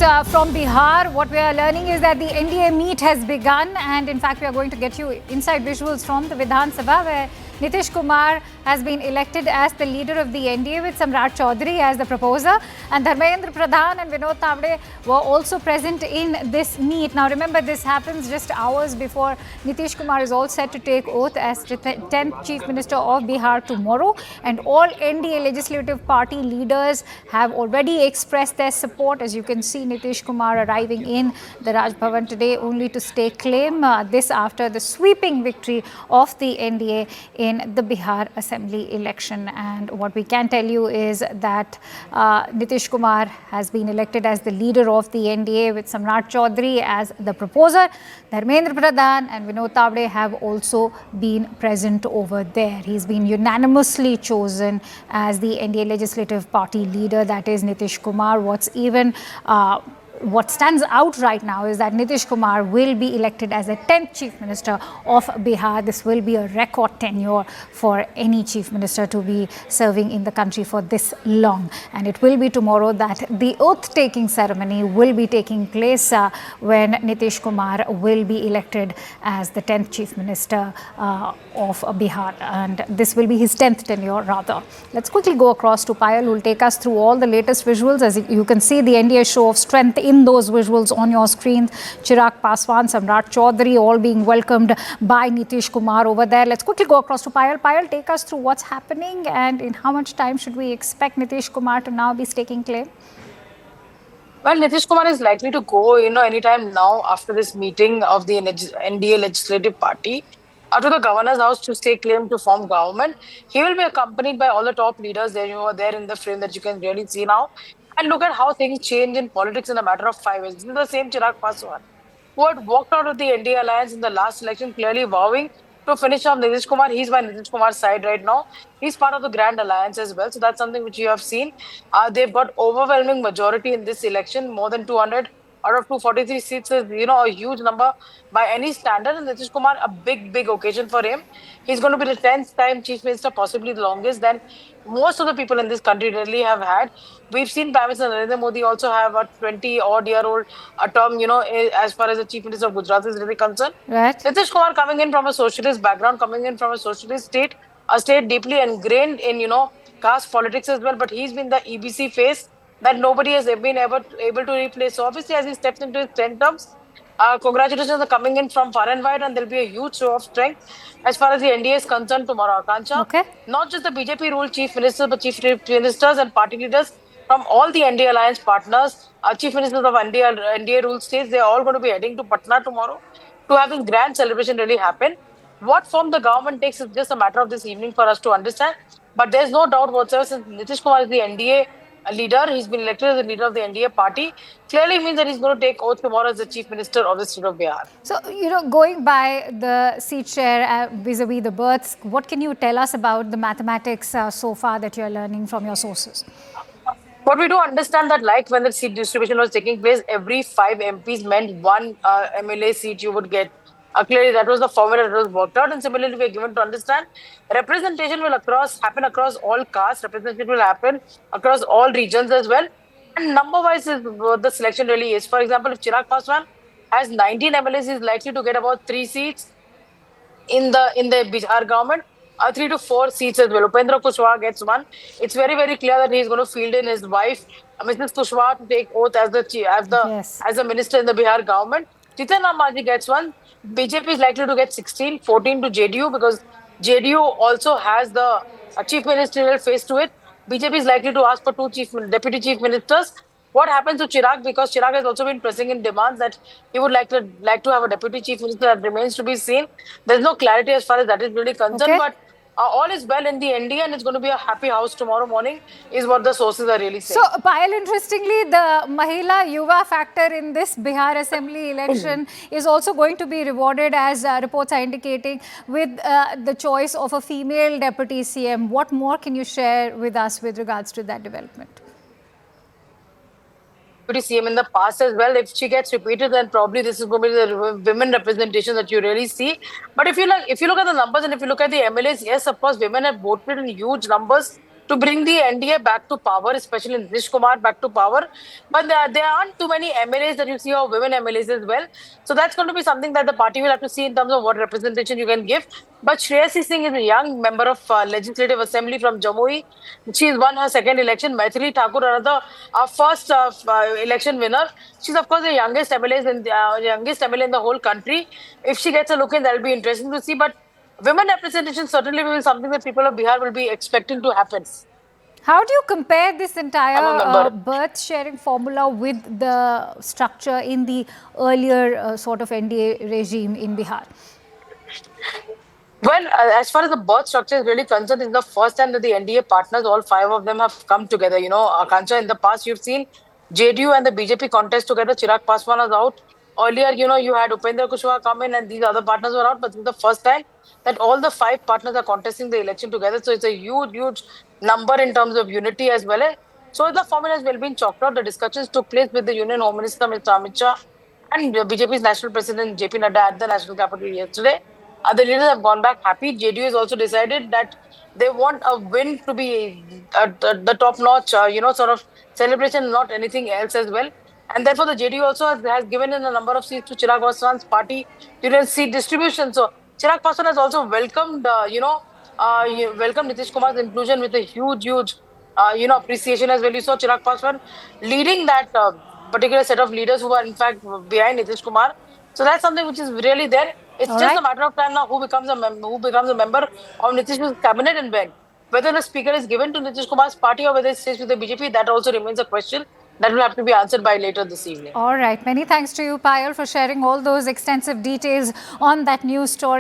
from Bihar. What we are learning is that the NDA meet has begun, and in fact, we are going to get you inside visuals from the Vidhan Sabha, where Nitish Kumar has been elected as the leader of the NDA with Samrat Chaudhary as the proposer, and Dharmendra Pradhan and Vinod Tavade were also present in this meet. Now remember, this happens just hours before Nitish Kumar is all set to take oath as the 10th Chief Minister of Bihar tomorrow, and all NDA legislative party leaders have already expressed their support. As you can see, Nitish Kumar arriving in the Raj Bhavan today only to stake claim, this after the sweeping victory of the NDA in the Bihar Assembly election. And what we can tell you is that Nitish Kumar has been elected as the leader of the NDA with Samrat Chaudhary as the proposer. Dharmendra Pradhan and Vinod Tavade have also been present over there. He's been unanimously chosen as the NDA Legislative Party leader, that is Nitish Kumar. What stands out right now is that Nitish Kumar will be elected as the 10th Chief Minister of Bihar. This will be a record tenure for any Chief Minister to be serving in the country for this long. And it will be tomorrow that the oath-taking ceremony will be taking place when Nitish Kumar will be elected as the 10th Chief Minister of Bihar. And this will be his 10th tenure, rather. Let's quickly go across to Payal, who will take us through all the latest visuals. As you can see, the NDA show of strength in those visuals on your screens. Chirag Paswan, Samrat Chaudhary, all being welcomed by Nitish Kumar over there. Let's quickly go across to Payal. Payal, take us through what's happening and in how much time should we expect Nitish Kumar to now be staking claim? Well, Nitish Kumar is likely to go, anytime now after this meeting of the NDA Legislative Party to the Governor's House to stake claim to form government. He will be accompanied by all the top leaders there in the frame that you can really see now. And look at how things change in politics in a matter of 5 years. This is the same Chirag Paswan who had walked out of the NDA alliance in the last election, clearly vowing to finish off Nitish Kumar. He's by Nitish Kumar's side right now. He's part of the Grand Alliance as well. So that's something which you have seen. They've got overwhelming majority in this election, more than 200 out of 243 seats is, a huge number by any standard. And Nitish Kumar, a big occasion for him. He's going to be the 10th time Chief Minister, possibly the longest than most of the people in this country really have had. We've seen Prime Minister Narendra Modi also have a 20-odd-year-old term, as far as the Chief Minister of Gujarat is really concerned. Right. Nitish Kumar coming in from a socialist background, coming in from a socialist state, a state deeply ingrained in, caste politics as well. But he's been the EBC face that nobody has been able to replace. So obviously, as he steps into his 10 terms, congratulations are coming in from far and wide, and there'll be a huge show of strength as far as the NDA is concerned tomorrow, Akansha. Okay. Not just the BJP ruled Chief Ministers, but Chief Ministers and party leaders from all the NDA alliance partners, Chief Ministers of NDA ruled states, they're all going to be heading to Patna tomorrow to have this grand celebration really happen. What form the government takes is just a matter of this evening for us to understand. But there's no doubt whatsoever, since Nitish Kumar is the NDA leader, he's been elected as the leader of the NDA party, clearly means that he's going to take oath tomorrow as the Chief Minister of the state of Bihar. So, going by the seat share vis-a-vis the births, what can you tell us about the mathematics so far that you're learning from your sources? What we do understand that, like when the seat distribution was taking place, every 5 MPs meant 1 MLA seat you would get. Clearly, that was the formula that was worked out. And similarly, we are given to understand representation will happen across all castes. Representation will happen across all regions as well. And number-wise is what the selection really is. For example, if Chirag Paswan has 19 MLAs, he is likely to get about 3 seats in the Bihar government. 3 to 4 seats as well. Upendra Kushwaha gets 1. It's very clear that he is going to field in his wife, Mrs. Kushwaha, to take oath as the minister in the Bihar government. Jitan Ram Manjhi gets 1. BJP is likely to get 16, 14 to JDU, because JDU also has the chief ministerial face to it. BJP is likely to ask for 2 deputy chief ministers. What happens to Chirag? Because Chirag has also been pressing in demands that he would like to have a deputy chief minister. That remains to be seen. There's no clarity as far as that is really concerned. Okay. But all is well in the NDA, and it's going to be a happy house tomorrow morning, is what the sources are really saying. So, Payal, interestingly, the Mahila Yuva factor in this Bihar Assembly election is also going to be rewarded, as reports are indicating, with the choice of a female deputy CM. What more can you share with us with regards to that development? CM in the past as well. If she gets repeated, then probably this is going to be the women representation that you really see. But if you look at the numbers and if you look at the MLAs, yes, of course, women have voted in huge numbers to bring the NDA back to power, especially Nitish Kumar back to power. But there aren't too many MLAs that you see, or women MLAs as well. So that's going to be something that the party will have to see in terms of what representation you can give. But Shreyasi Singh is a young member of Legislative Assembly from Jamui. She's won her second election. Maithili Thakur, another first election winner. She's of course the youngest MLA in the whole country. If she gets a look in, that'll be interesting to see. But women representation certainly will be something that people of Bihar will be expecting to happen. How do you compare this I'm a entire member. birth sharing formula with the structure in the earlier sort of NDA regime in Bihar? Well, as far as the birth structure is really concerned, it's the first time that the NDA partners, all five of them, have come together. You know, Akansha, in the past, you've seen JDU and the BJP contest together. Chirag Paswan was out. Earlier, you know, you had Upendra Kushwaha come in and these other partners were out. But it's the first time that all the five partners are contesting the election together. So it's a huge, huge number in terms of unity as well. So the formula has well been chalked out. The discussions took place with the Union Home Minister, Mr. Amit Shah, and BJP's National President, JP Nadda, at the National Capital yesterday. Other leaders have gone back happy. JDU has also decided that they want a win to be the top notch, sort of celebration, not anything else as well. And therefore, the JDU also has given in a number of seats to Chirag Paswan's party during seat distribution. So, Chirag Paswan has also welcomed, welcomed Nitish Kumar's inclusion with a huge, huge, appreciation as well. You saw Chirag Paswan leading that particular set of leaders who are in fact behind Nitish Kumar. So that's something which is really there. It's All just right. a matter of time now who becomes a member of Nitish's cabinet and when. Whether the speaker is given to Nitish Kumar's party or whether it stays with the BJP, that also remains a question that will have to be answered by later this evening. All right. Many thanks to you, Payal, for sharing all those extensive details on that news story.